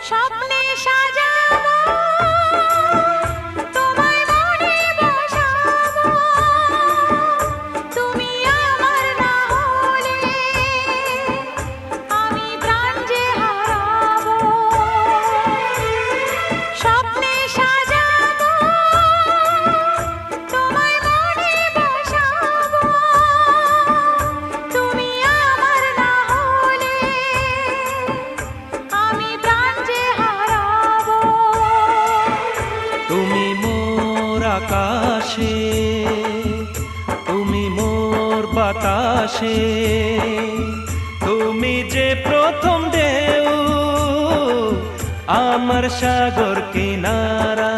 স্বপ্নে সাজাবো তোমায় মনে বসাবো, তুমি আমার না হলে আমি প্রাণ যে হারাবো। স্বপ্নে সাজাবো তোমায় মনে বসাবো, তুমি আমার না হলে আমি প্রাণ যে হারাবো। তুমি মোর আকাশে, তুমি মোর বাতাসে, তুমি যে প্রথম ঢেউ আমার সাগর কিনারা।